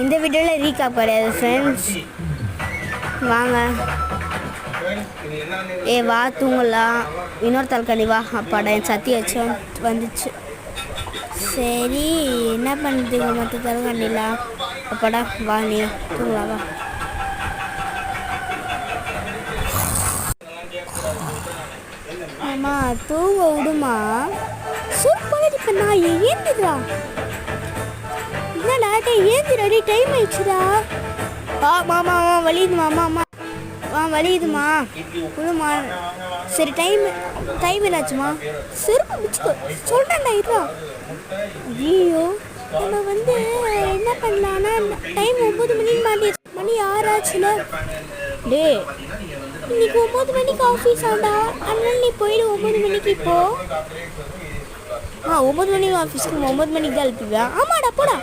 இந்த வீடியோவில் ரீகாப் கிடையாது ஃப்ரெண்ட்ஸ். வாங்க வா தூங்கலாம். இன்னொரு தலக்கடி வா. அப்பாடா என் சத்தி வச்சு வந்துச்சு. சரி என்ன பண்ணுறீங்க மற்ற தலக்கண்டிலாம்? அப்பாடா வா நீ தூங்கலாம் வா. ஆமா தூங்க விடுமா. சூப்பர் இப்போ நான் ஏந்துடுறா. என்னடா ஏந்துடாடி டைம் ஆயிடுச்சுடா. மாமா வலியுதுமா மாமா வலியுதுமா விடுமா. சரி டைம் என்னாச்சுமா? செருப்பு பிடிச்சிக்கோ சொல்கிறேன்டா இதா. ஐயோ நம்ம என்ன பண்ணலான்னா டைம் 9 மணிக்கு மணி 6 ஆச்சுல. டே இன்னைக்கு 9 மணிக்கு ஆஃபீஸ் ஆண்டா. அதனால நீ போயிடு 9 மணிக்கு. இப்போ 9 மணிக்கு ஆஃபீஸ்க்கு 9 மணிக்கு தான் எழுப்பிடுவேன். ஆமாடா போடா.